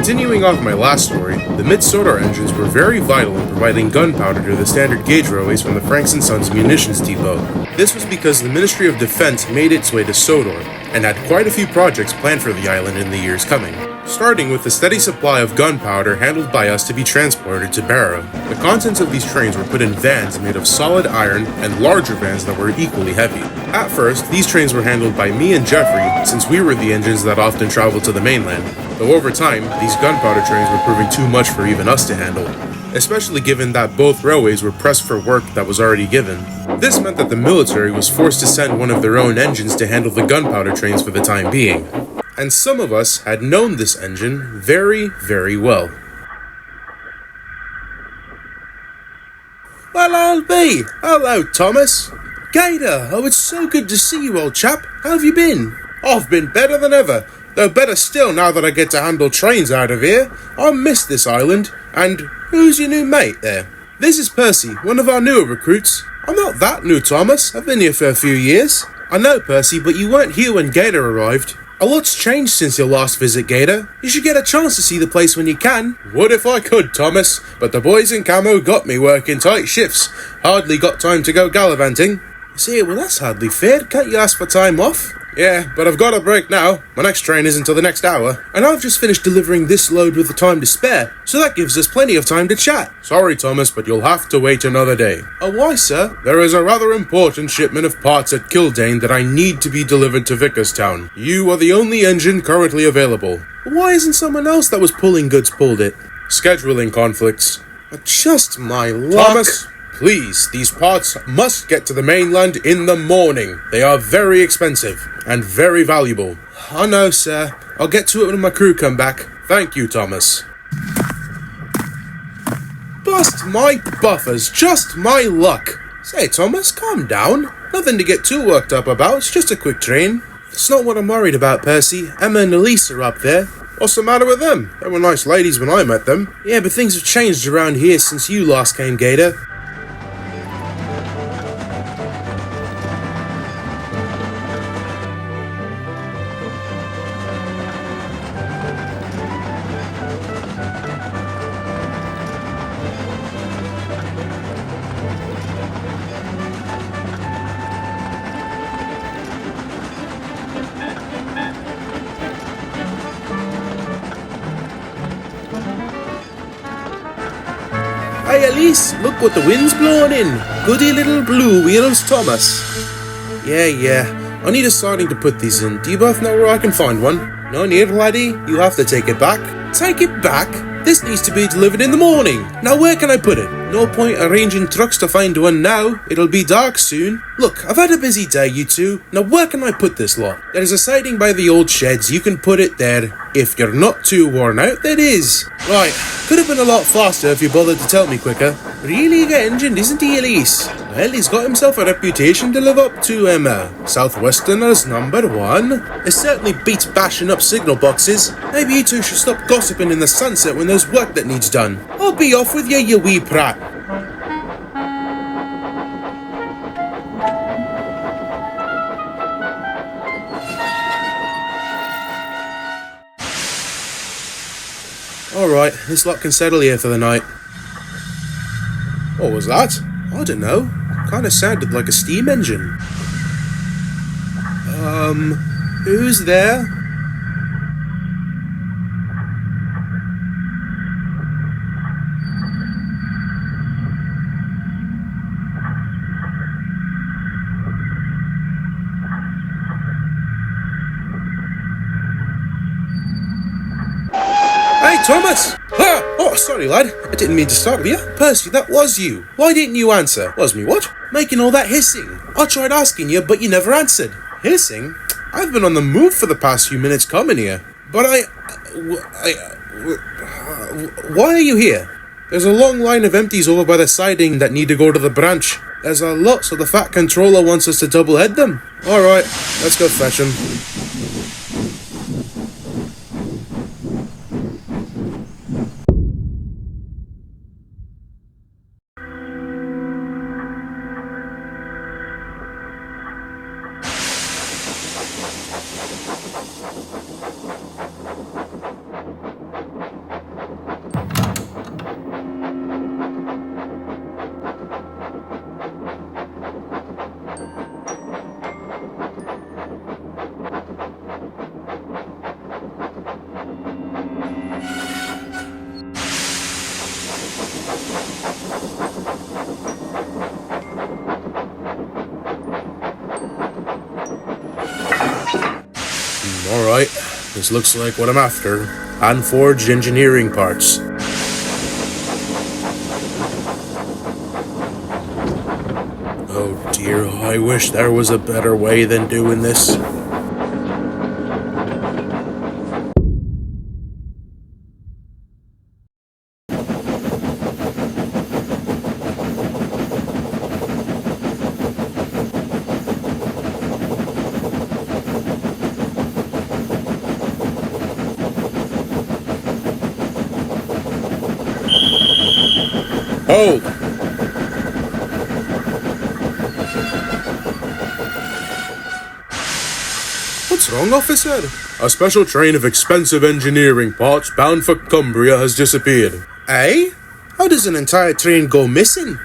Continuing off my last story, the mid-Sodor engines were very vital in providing gunpowder to the standard gauge railways from the Franks & Sons munitions depot. This was because the Ministry of Defense made its way to Sodor, and had quite a few projects planned for the island in the years coming, starting with a steady supply of gunpowder handled by us to be transported to Barrow. The contents of these trains were put in vans made of solid iron and larger vans that were equally heavy. At first, these trains were handled by me and Jeffrey, since we were the engines that often traveled to the mainland, though over time, these gunpowder trains were proving too much for even us to handle, especially given that both railways were pressed for work that was already given. This meant that the military was forced to send one of their own engines to handle the gunpowder trains for the time being. And some of us had known this engine very, very well. Well, I'll be. Hello, Thomas. Gator, oh, it's so good to see you, old chap. How have you been? I've been better than ever, though better still now that I get to handle trains out of here. I miss this island. And who's your new mate there? This is Percy, one of our newer recruits. I'm not that new, Thomas. I've been here for a few years. I know, Percy, but you weren't here when Gator arrived. A lot's changed since your last visit, Gator. You should get a chance to see the place when you can. Would if I could, Thomas, but the boys in camo got me working tight shifts. Hardly got time to go gallivanting. See, well, that's hardly fair. Can't you ask for time off? Yeah, but I've got a break now. My next train isn't until the next hour, and I've just finished delivering this load with the time to spare, so that gives us plenty of time to chat. Sorry, Thomas, but you'll have to wait another day. Oh, why, sir? There is a rather important shipment of parts at Kildane that I need to be delivered to Vickerstown. You are the only engine currently available. Why isn't someone else that was pulling goods pulled it? Scheduling conflicts. Just my luck. Thomas, please, these parts must get to the mainland in the morning. They are very expensive and very valuable. I know, sir. I'll get to it when my crew come back. Thank you, Thomas. Bust my buffers, just my luck. Say, Thomas, calm down. Nothing to get too worked up about, it's just a quick train. It's not what I'm worried about, Percy. Emma and Elise are up there. What's the matter with them? They were nice ladies when I met them. Yeah, but things have changed around here since you last came, Gator. Hey Elise, look what the wind's blowing in. Goody little blue wheels, Thomas. Yeah. I need a siding to put these in. Do you both know where I can find one? No need, laddie. You have to take it back. Take it back? This needs to be delivered in the morning. Now where can I put it? No point arranging trucks to find one now. It'll be dark soon. Look, I've had a busy day, you two. Now where can I put this lot? There's a siding by the old sheds. You can put it there. If you're not too worn out, that is. Right, could have been a lot faster if you bothered to tell me quicker. Really engined, isn't he, Elise? Well, he's got himself a reputation to live up to, Emma. Southwesterners #1. It certainly beats bashing up signal boxes. Maybe you two should stop gossiping in the sunset when there's work that needs done. I'll be off with you, you wee prat. Alright, this lot can settle here for the night. What was that? I don't know. Kinda sounded like a steam engine. Who's there? Hey, Thomas! Ah! Oh, sorry, lad. I didn't mean to startle you. Percy, that was you. Why didn't you answer? Was me what? Making all that hissing. I tried asking you, but you never answered. Hissing? I've been on the move for the past few minutes coming here. But why are you here? There's a long line of empties over by the siding that need to go to the branch. There's a lot, so the fat controller wants us to double head them. Alright, let's go fetch them. This looks like what I'm after. Unforged engineering parts. Oh dear, I wish there was a better way than doing this. Hold! What's wrong, officer? A special train of expensive engineering parts bound for Cumbria has disappeared. Eh? How does an entire train go missing?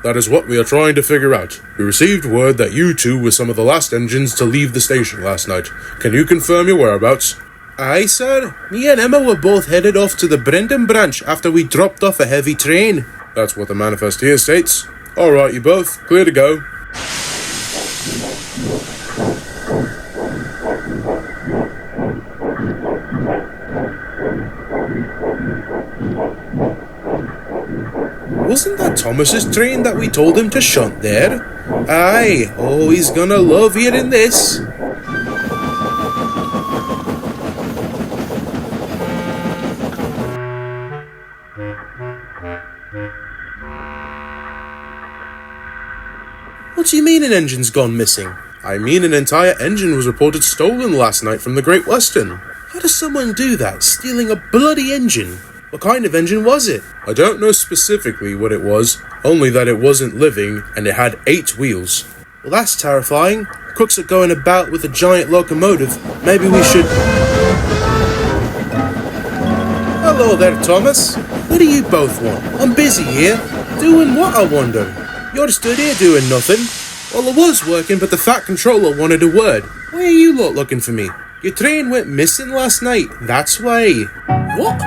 That is what we are trying to figure out. We received word that you two were some of the last engines to leave the station last night. Can you confirm your whereabouts? Aye, sir. Me and Emma were both headed off to the Brendan branch after we dropped off a heavy train. That's what the manifest here states. Alright, you both. Clear to go. Wasn't that Thomas's train that we told him to shunt there? Aye. Oh, he's gonna love hearing this. What do you mean an engine's gone missing? I mean an entire engine was reported stolen last night from the Great Western. How does someone do that, stealing a bloody engine? What kind of engine was it? I don't know specifically what it was, only that it wasn't living and it had 8 wheels. Well, that's terrifying. Crooks are going about with a giant locomotive. Maybe we should... Hello there, Thomas. What do you both want? I'm busy here. Doing what, I wonder? You're stood here doing nothing. Well, I was working, but the Fat Controller wanted a word. Why are you lot looking for me? Your train went missing last night, that's why. What?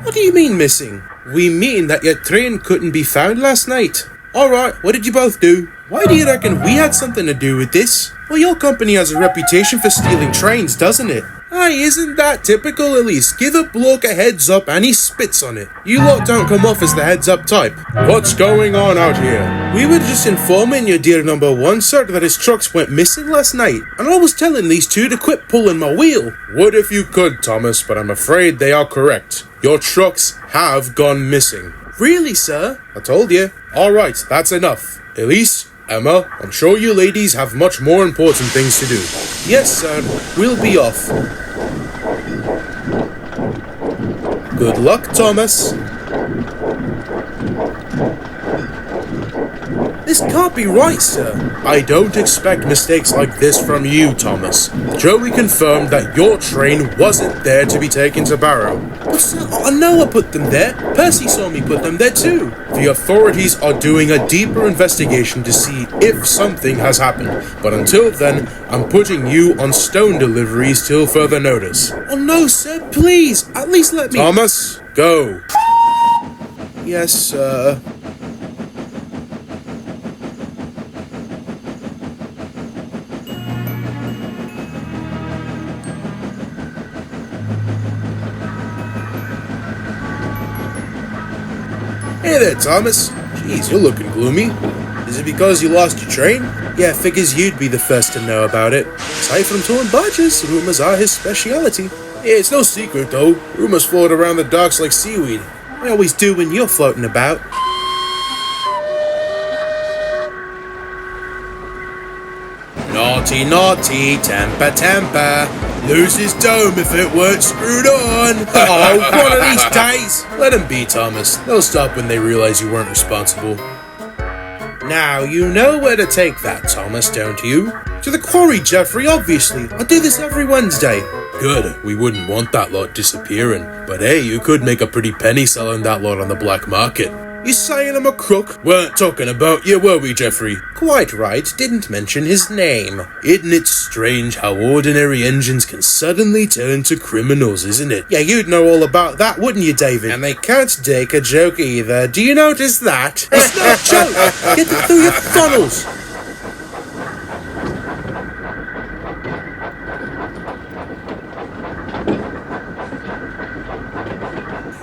What do you mean missing? We mean that your train couldn't be found last night. Alright, what did you both do? Why do you reckon we had something to do with this? Well, your company has a reputation for stealing trains, doesn't it? Aye, isn't that typical, at least? Give a bloke a heads up and he spits on it. You lot don't come off as the heads up type. What's going on out here? We were just informing your dear number 1, sir, that his trucks went missing last night. And I was telling these two to quit pulling my wheel. Would if you could, Thomas, but I'm afraid they are correct. Your trucks have gone missing. Really, sir? I told you. Alright, that's enough. Elise, Emma, I'm sure you ladies have much more important things to do. Yes, sir. We'll be off. Good luck, Thomas. This can't be right, sir. I don't expect mistakes like this from you, Thomas. Joey confirmed that your train wasn't there to be taken to Barrow. But sir, I know I put them there. Percy saw me put them there too. The authorities are doing a deeper investigation to see if something has happened. But until then, I'm putting you on stone deliveries till further notice. Oh no, sir, please. At least let me... Thomas, go. Yes, sir. Hey there, Thomas. Jeez, you're looking gloomy. Is it because you lost your train? Yeah, figures you'd be the first to know about it. Aside from towing barges, rumors are his speciality. Yeah, it's no secret, though. Rumors float around the docks like seaweed. They always do when you're floating about. Naughty, naughty, temper, temper. Lose his dome if it weren't screwed on. Oh, one of these days. Let him be, Thomas. They'll stop when they realize you weren't responsible. Now, you know where to take that, Thomas, don't you? To the quarry, Jeffrey, obviously. I do this every Wednesday. Good. We wouldn't want that lot disappearing. But hey, you could make a pretty penny selling that lot on the black market. You saying I'm a crook? Weren't talking about you, were we, Jeffrey? Quite right, didn't mention his name. Isn't it strange how ordinary engines can suddenly turn to criminals, isn't it? Yeah, you'd know all about that, wouldn't you, David? And they can't take a joke either. Do you notice that? It's not a joke! Get it through your funnels!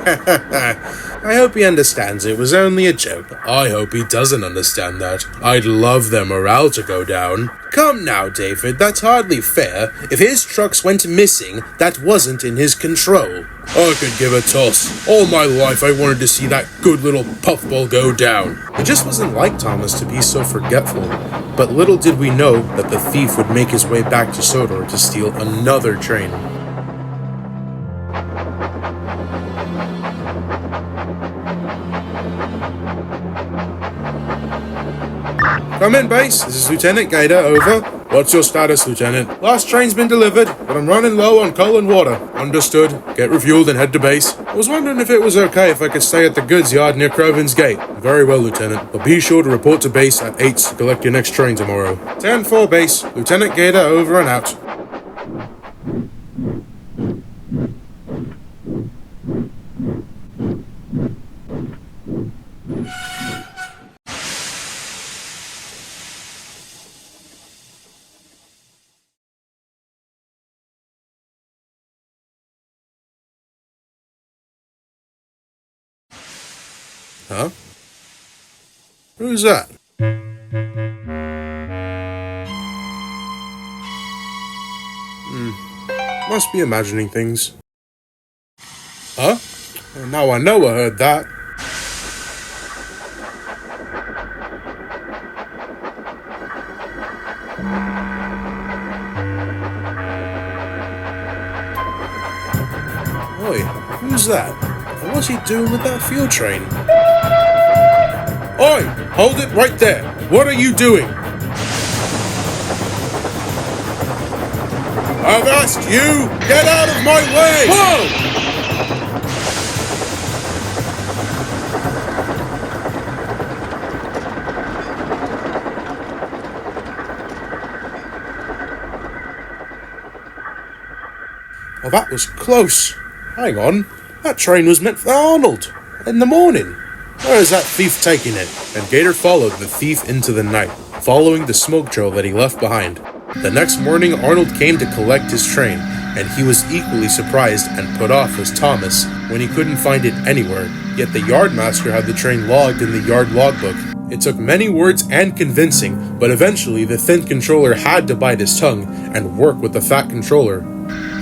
I hope he understands it was only a joke. I hope he doesn't understand that. I'd love their morale to go down. Come now, David, that's hardly fair. If his trucks went missing, that wasn't in his control. I could give a toss. All my life I wanted to see that good little puffball go down. It just wasn't like Thomas to be so forgetful. But little did we know that the thief would make his way back to Sodor to steal another train. Come in, base. This is Lieutenant Gator, over. What's your status, Lieutenant? Last train's been delivered, but I'm running low on coal and water. Understood. Get refueled and head to base. I was wondering if it was okay if I could stay at the goods yard near Croven's Gate. Very well, Lieutenant. But be sure to report to base at 8 to collect your next train tomorrow. 10-4 base. Lieutenant Gator, over and out. Huh? Who's that? Must be imagining things. Huh? Well, now I know I heard that. Oi, who's that? And what's he doing with that fuel train? Oi! Hold it right there! What are you doing? I've asked you! Get out of my way! Whoa! Well, that was close. Hang on. That train was meant for Arnold. In the morning. Where is that thief taking it? And Gator followed the thief into the night, following the smoke trail that he left behind. The next morning, Arnold came to collect his train, and he was equally surprised and put off as Thomas when he couldn't find it anywhere, yet the yardmaster had the train logged in the yard logbook. It took many words and convincing, but eventually the thin controller had to bite his tongue and work with the fat controller.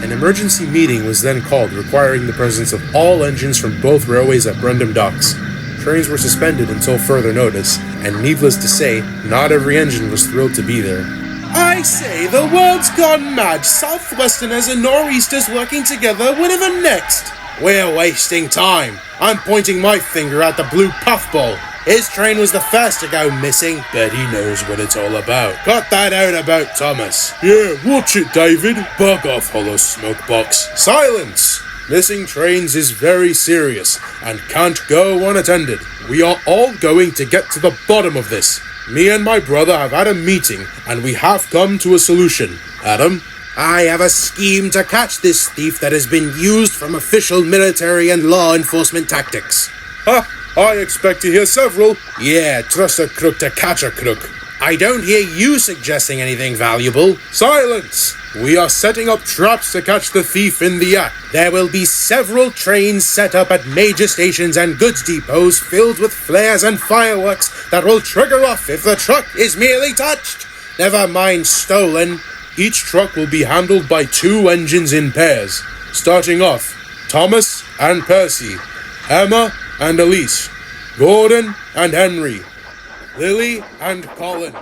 An emergency meeting was then called, requiring the presence of all engines from both railways at Brendam Docks. Trains were suspended until further notice, and needless to say, not every engine was thrilled to be there. I say, the world's gone mad. Southwesterners and Nor'easters working together, whatever next? We're wasting time. I'm pointing my finger at the blue puffball. His train was the first to go missing, but he knows what it's all about. Cut that out about Thomas. Yeah, watch it, David. Bug off, hollow smokebox. Silence! Missing trains is very serious and can't go unattended. We are all going to get to the bottom of this. Me and my brother have had a meeting and we have come to a solution. Adam? I have a scheme to catch this thief that has been used from official military and law enforcement tactics. Ha! I expect to hear several. Yeah, trust a crook to catch a crook. I don't hear you suggesting anything valuable. Silence! We are setting up traps to catch the thief in the act. There will be several trains set up at major stations and goods depots filled with flares and fireworks that will trigger off if the truck is merely touched. Never mind stolen. Each truck will be handled by 2 engines in pairs. Starting off, Thomas and Percy, Emma and Elise, Gordon and Henry, Lily and Colin.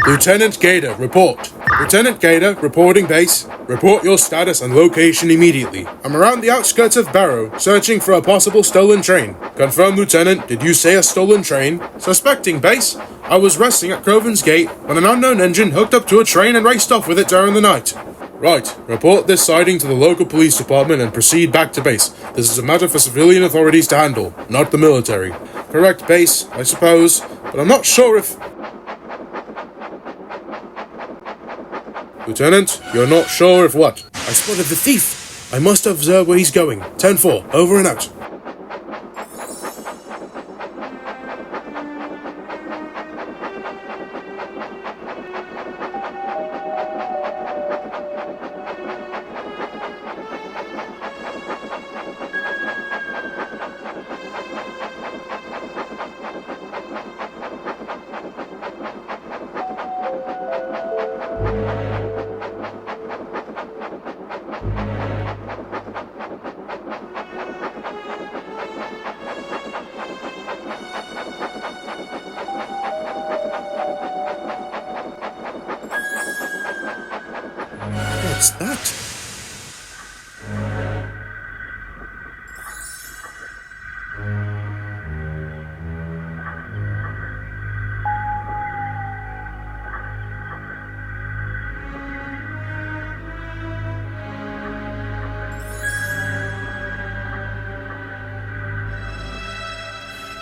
Lieutenant Gator, report. Lieutenant Gator, reporting base. Report your status and location immediately. I'm around the outskirts of Barrow, searching for a possible stolen train. Confirm, Lieutenant, did you say a stolen train? Suspecting base. I was resting at Croven's Gate when an unknown engine hooked up to a train and raced off with it during the night. Right, report this sighting to the local police department and proceed back to base. This is a matter for civilian authorities to handle, not the military. Correct, base, I suppose, but I'm not sure if... Lieutenant, you're not sure if what? I spotted the thief. I must observe where he's going. 10-4, over and out. What's that?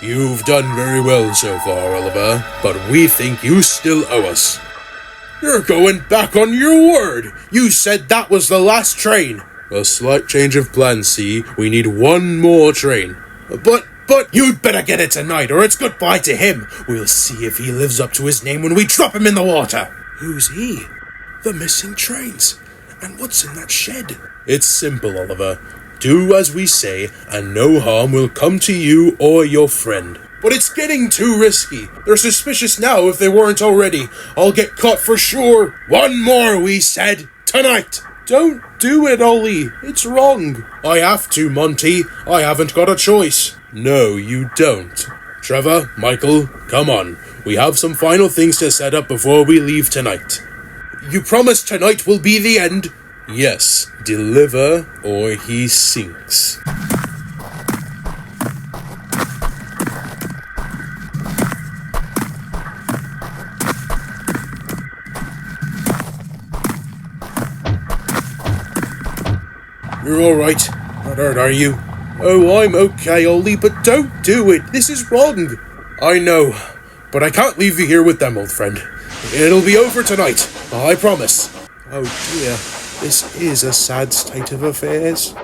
You've done very well so far, Oliver, but we think you still owe us. You're going back on your word! You said that was the last train! A slight change of plans, see? We need one more train. But you'd better get it tonight, or it's goodbye to him. We'll see if he lives up to his name when we drop him in the water. Who's he? The missing trains. And what's in that shed? It's simple, Oliver. Do as we say, and no harm will come to you or your friend. But it's getting too risky. They're suspicious now if they weren't already. I'll get caught for sure. One more, we said. Tonight. Don't do it, Ollie. It's wrong. I have to, Monty. I haven't got a choice. No, you don't. Trevor, Michael, come on. We have some final things to set up before we leave tonight. You promise tonight will be the end? Yes, deliver or he sinks. You're alright. Not hurt, are you? Oh, I'm okay, Ollie, but don't do it. This is wrong. I know, but I can't leave you here with them, old friend. It'll be over tonight, I promise. Oh dear. This is a sad state of affairs.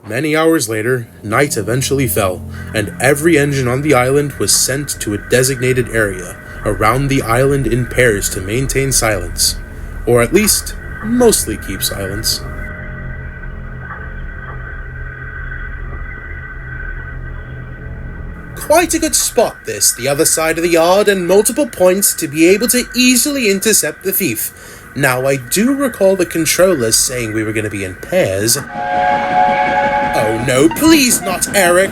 Many hours later, night eventually fell, and every engine on the island was sent to a designated area around the island in pairs to maintain silence. Or at least, mostly keep silence. Quite a good spot this, the other side of the yard, and multiple points to be able to easily intercept the thief. Now, I do recall the controller saying we were going to be in pairs. Oh no, please not, Eric!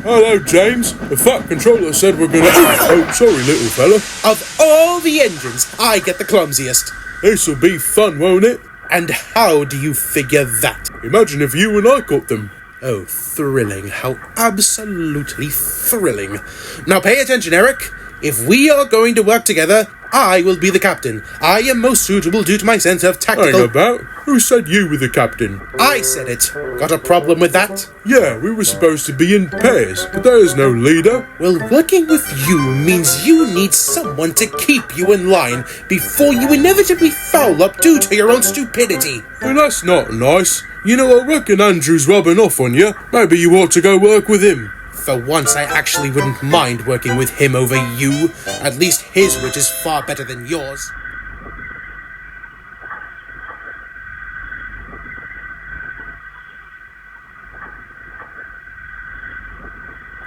Hello, James. The fat controller said we're gonna... Oh, sorry, little fella. Of all the engines, I get the clumsiest. This'll be fun, won't it? And how do you figure that? Imagine if you and I caught them. Oh, thrilling. How absolutely thrilling. Now pay attention, Eric. If we are going to work together, I will be the captain. I am most suitable due to my sense of tactical... Hang about. Who said you were the captain? I said it. Got a problem with that? Yeah, we were supposed to be in pairs, but there is no leader. Well, working with you means you need someone to keep you in line before you inevitably foul up due to your own stupidity. Well, that's not nice. You know, I reckon Andrew's rubbing off on you. Maybe you ought to go work with him. For once, I actually wouldn't mind working with him over you. At least his wit is far better than yours.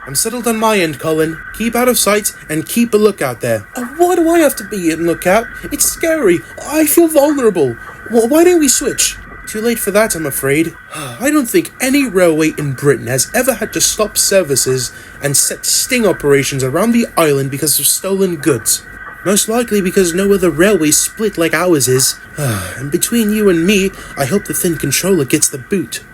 I'm settled on my end, Colin. Keep out of sight and keep a lookout there. Why do I have to be in lookout? It's scary. I feel vulnerable. Why don't we switch? Too late for that, I'm afraid. I don't think any railway in Britain has ever had to stop services and set sting operations around the island because of stolen goods. Most likely because no other railway split like ours is. And between you and me, I hope the thin controller gets the boot.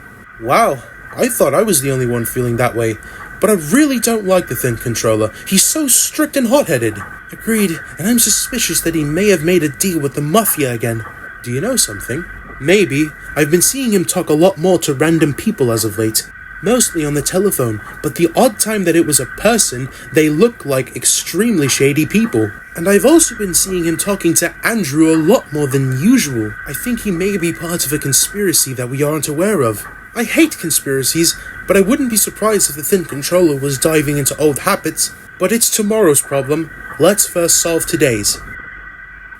Wow, I thought I was the only one feeling that way. But I really don't like the thin controller. He's so strict and hot-headed. Agreed, and I'm suspicious that he may have made a deal with the mafia again. Do you know something? Maybe. I've been seeing him talk a lot more to random people as of late. Mostly on the telephone, but the odd time that it was a person, they look like extremely shady people. And I've also been seeing him talking to Andrew a lot more than usual. I think he may be part of a conspiracy that we aren't aware of. I hate conspiracies, but I wouldn't be surprised if the thin controller was diving into old habits. But it's tomorrow's problem. Let's first solve today's.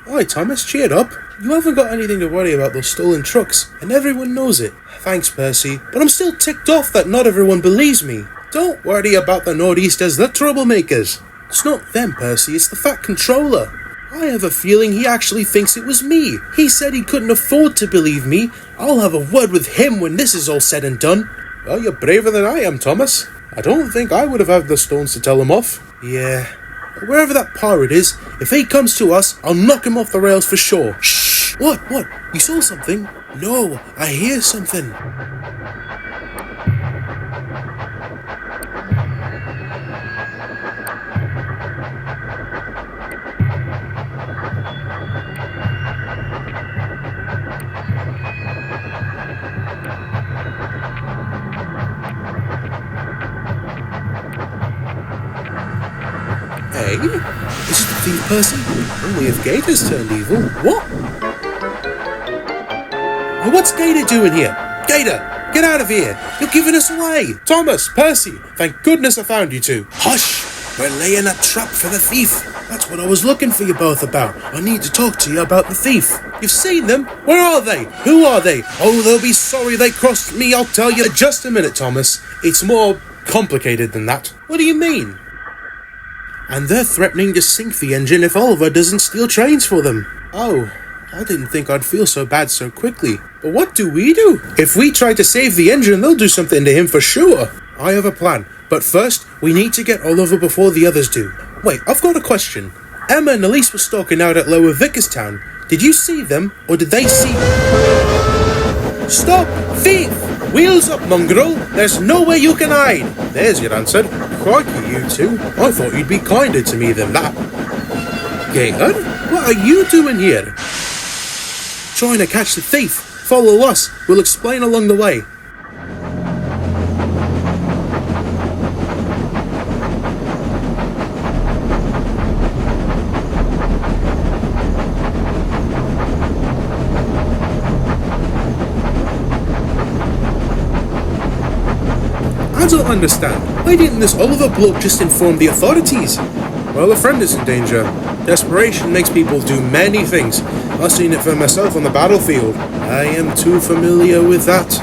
Alright, Thomas, cheered up. You haven't got anything to worry about those stolen trucks, and everyone knows it. Thanks, Percy, but I'm still ticked off that not everyone believes me. Don't worry about the Northeasters, the troublemakers. It's not them, Percy, it's the fat controller. I have a feeling he actually thinks it was me. He said he couldn't afford to believe me. I'll have a word with him when this is all said and done. Well, you're braver than I am, Thomas. I don't think I would have had the stones to tell him off. Yeah, Wherever that pirate is, if he comes to us, I'll knock him off the rails for sure. Shh! What? You saw something? No, I hear something. Hey, is it the thief, Percy? Only if Gator's turned evil. What? What's Gator doing here? Gator, get out of here! You're giving us away! Thomas, Percy, thank goodness I found you two. Hush! We're laying a trap for the thief. That's what I was looking for you both about. I need to talk to you about the thief. You've seen them? Where are they? Who are they? Oh, they'll be sorry they crossed me, I'll tell you. Just a minute, Thomas. It's more complicated than that. What do you mean? And they're threatening to sink the engine if Oliver doesn't steal trains for them. Oh, I didn't think I'd feel so bad so quickly. But what do we do? If we try to save the engine, they'll do something to him for sure. I have a plan, but first, we need to get Oliver before the others do. Wait, I've got a question. Emma and Elise were stalking out at Lower Vickerstown. Did you see them, or did they see... Stop! Thief! Wheels up, mongrel! There's nowhere you can hide! There's your answer. Crikey, you two. I thought you'd be kinder to me than that. Gator? What are you doing here? Trying to catch the thief. Follow us. We'll explain along the way. I don't understand. Why didn't this Oliver bloke just inform the authorities? Well, a friend is in danger. Desperation makes people do many things. I've seen it for myself on the battlefield. I am too familiar with that.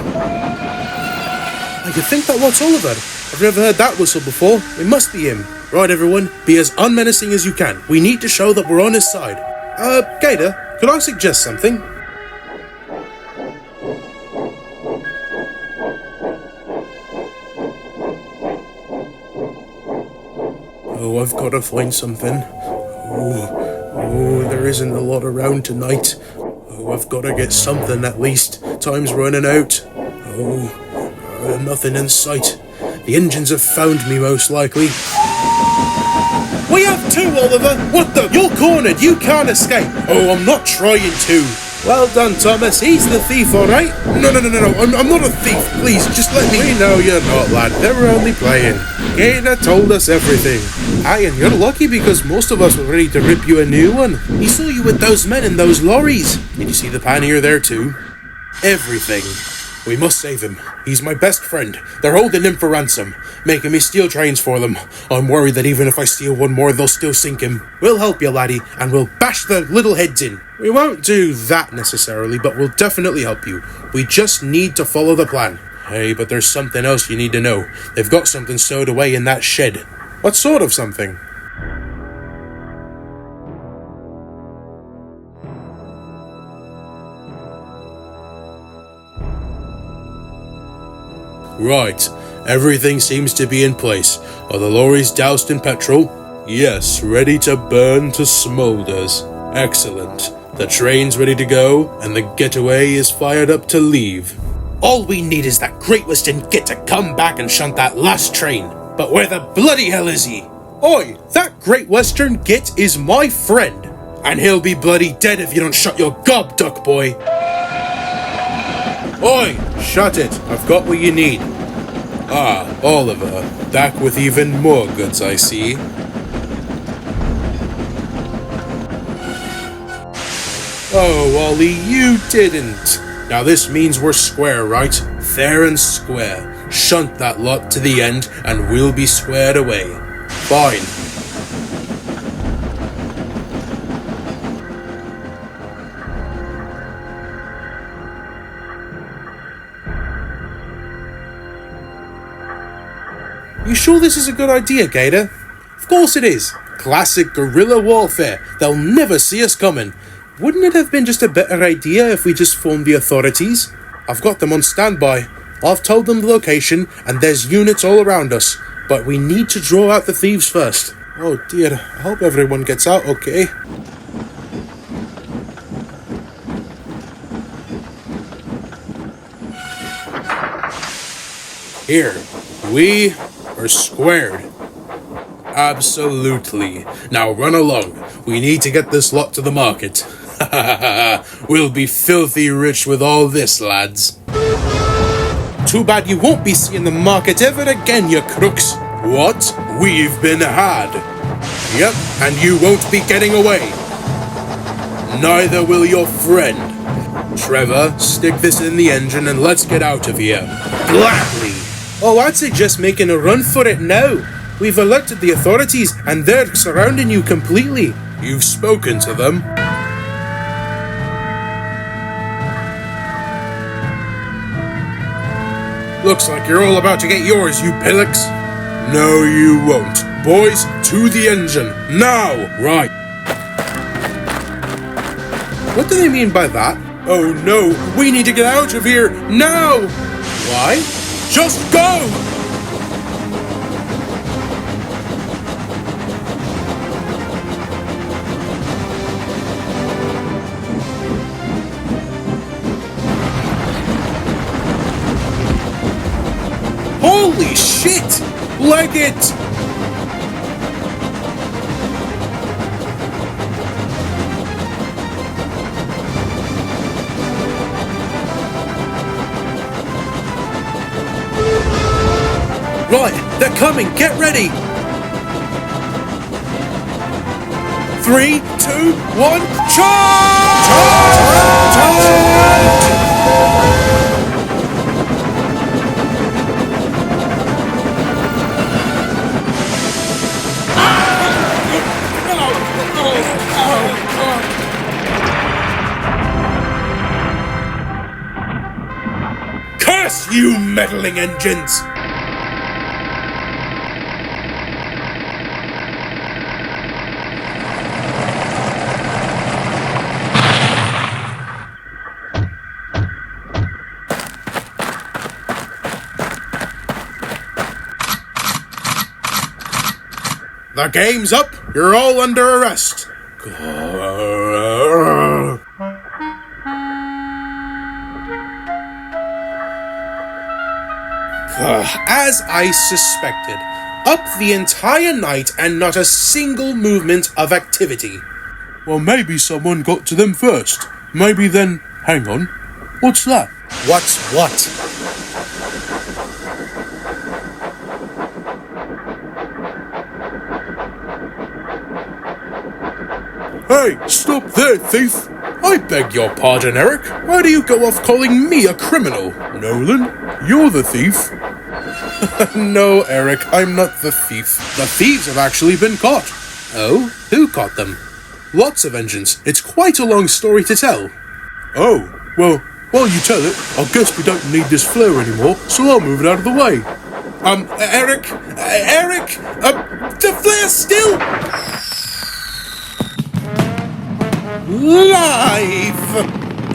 I could think that was Oliver. I've never heard that whistle before. It must be him. Right, everyone, be as unmenacing as you can. We need to show that we're on his side. Gator, could I suggest something? Oh, I've got to find something. Oh, there isn't a lot around tonight. Oh, I've got to get something at least. Time's running out. Oh, nothing in sight. The engines have found me, most likely. We have two, Oliver! What the? You're cornered! You can't escape! Oh, I'm not trying to! Well done, Thomas. He's the thief, alright? No. I'm not a thief. Please, just let me... We know you're not, lad. They were only playing. Gator told us everything. Aye, and you're lucky because most of us were ready to rip you a new one. He saw you with those men in those lorries. Did you see the pannier there too? Everything. We must save him. He's my best friend. They're holding him for ransom, making me steal trains for them. I'm worried that even if I steal one more, they'll still sink him. We'll help you, laddie, and we'll bash their little heads in. We won't do that necessarily, but we'll definitely help you. We just need to follow the plan. Hey, but there's something else you need to know. They've got something stowed away in that shed. What sort of something? Right, everything seems to be in place. Are the lorries doused in petrol? Yes, ready to burn to smolders. Excellent. The train's ready to go, and the getaway is fired up to leave. All we need is that Great Western Git to come back and shunt that last train. But where the bloody hell is he? Oi, that Great Western Git is my friend. And he'll be bloody dead if you don't shut your gob, duck boy. Oi, shut it. I've got what you need. Ah, Oliver, back with even more goods, I see. Oh, Ollie, you didn't. Now this means we're square, right? Fair and square. Shunt that lot to the end, and we'll be squared away. Fine. You sure this is a good idea, Gator? Of course it is. Classic guerrilla warfare. They'll never see us coming. Wouldn't it have been just a better idea if we just phoned the authorities? I've got them on standby. I've told them the location, and there's units all around us. But we need to draw out the thieves first. Oh dear, I hope everyone gets out okay. Here, we are squared. Absolutely. Now run along. We need to get this lot to the market. We'll be filthy rich with all this, lads. Too bad you won't be seeing the market ever again, you crooks. What? We've been had. Yep, and you won't be getting away. Neither will your friend. Trevor, stick this in the engine and let's get out of here. Gladly. Oh, I'd suggest making a run for it now. We've alerted the authorities and they're surrounding you completely. You've spoken to them? Looks like you're all about to get yours, you pillocks. No, you won't. Boys, to the engine, now! Right. What do they mean by that? Oh no, we need to get out of here, now! Why? Just go! Holy shit! Leg it! Right, they're coming, get ready! 3, 2, 1, charge! Charge! Curse you, meddling engines! The game's up. You're all under arrest. As I suspected, up the entire night and not a single movement of activity. Well, maybe someone got to them first. Maybe then... Hang on. What's that? What's what? Hey, stop there, thief! I beg your pardon, Eric. Why do you go off calling me a criminal? Nolan, you're the thief. No, Eric, I'm not the thief. The thieves have actually been caught. Oh? Who caught them? Lots of engines. It's quite a long story to tell. Oh, well, while you tell it, I guess we don't need this flare anymore, so I'll move it out of the way. Eric, the flare's still... live!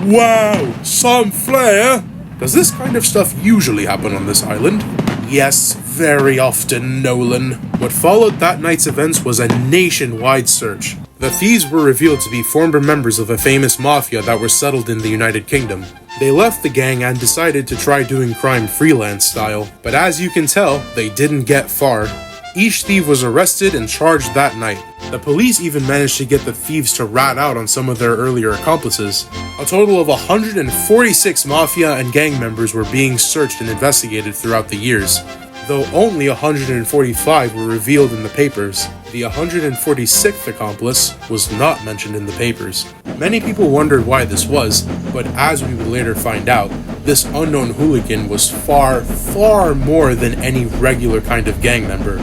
Wow, some flair! Does this kind of stuff usually happen on this island? Yes, very often, Nolan. What followed that night's events was a nationwide search. The thieves were revealed to be former members of a famous mafia that were settled in the United Kingdom. They left the gang and decided to try doing crime freelance style, but as you can tell, they didn't get far. Each thief was arrested and charged that night. The police even managed to get the thieves to rat out on some of their earlier accomplices. A total of 146 mafia and gang members were being searched and investigated throughout the years, though only 145 were revealed in the papers. The 146th accomplice was not mentioned in the papers. Many people wondered why this was, but as we would later find out, this unknown hooligan was far, far more than any regular kind of gang member.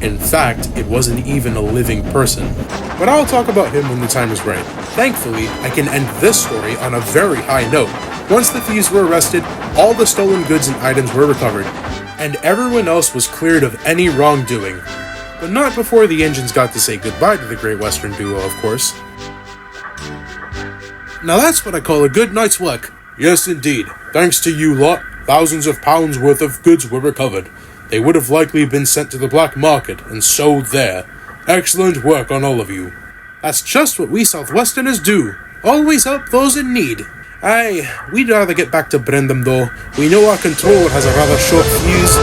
In fact, it wasn't even a living person. But I'll talk about him when the time is right. Thankfully, I can end this story on a very high note. Once the thieves were arrested, all the stolen goods and items were recovered, and everyone else was cleared of any wrongdoing. But not before the engines got to say goodbye to the Great Western duo, of course. Now that's what I call a good night's work. Yes, indeed. Thanks to you lot, thousands of pounds worth of goods were recovered. They would have likely been sent to the black market and sold there. Excellent work on all of you. That's just what we Southwesterners do. Always help those in need. Aye, we'd rather get back to Brendam though. We know our controller has a rather short fuse.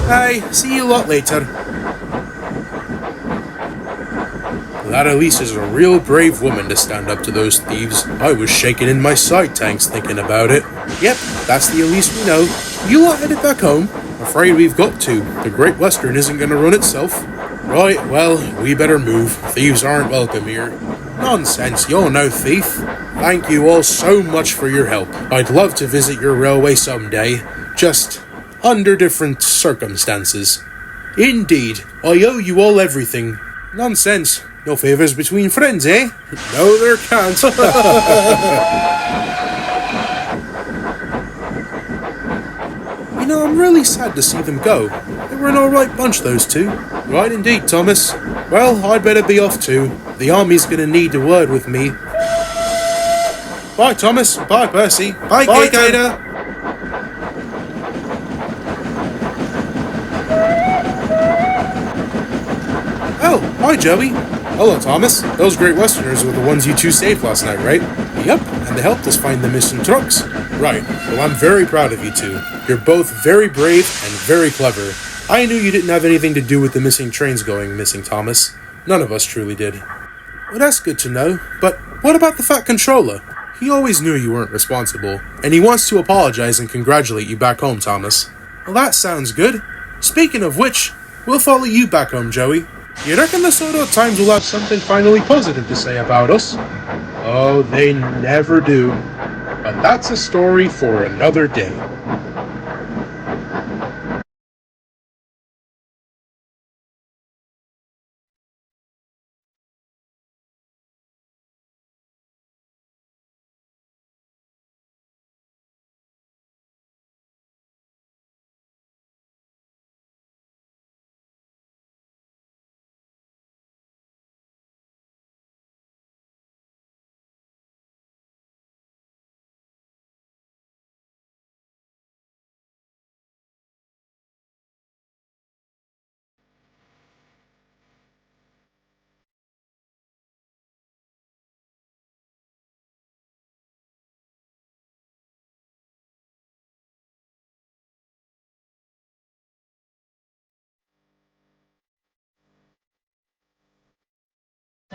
Aye, see you lot later. That Elise is a real brave woman to stand up to those thieves. I was shaking in my side tanks thinking about it. Yep, that's the Elise we know. You lot headed back home? Afraid we've got to. The Great Western isn't going to run itself. Right, well, we better move. Thieves aren't welcome here. Nonsense, you're no thief. Thank you all so much for your help. I'd love to visit your railway someday. Just under different circumstances. Indeed, I owe you all everything. Nonsense. No favours between friends, eh? No, there can't. You know, I'm really sad to see them go. They were an alright bunch, those two. Right indeed, Thomas. Well, I'd better be off too. The army's gonna need a word with me. Bye, Thomas. Bye, Percy. Bye, Gator. Oh, hi, Joey. Hello, Thomas. Those Great Westerners were the ones you two saved last night, right? Yep, and they helped us find the missing trucks. Right. Well, I'm very proud of you two. You're both very brave and very clever. I knew you didn't have anything to do with the missing trains going missing, Thomas. None of us truly did. Well, that's good to know. But what about the fat controller? He always knew you weren't responsible, and he wants to apologize and congratulate you back home, Thomas. Well, that sounds good. Speaking of which, we'll follow you back home, Joey. You reckon the Soto Times will have something finally positive to say about us? Oh, they never do. But that's a story for another day.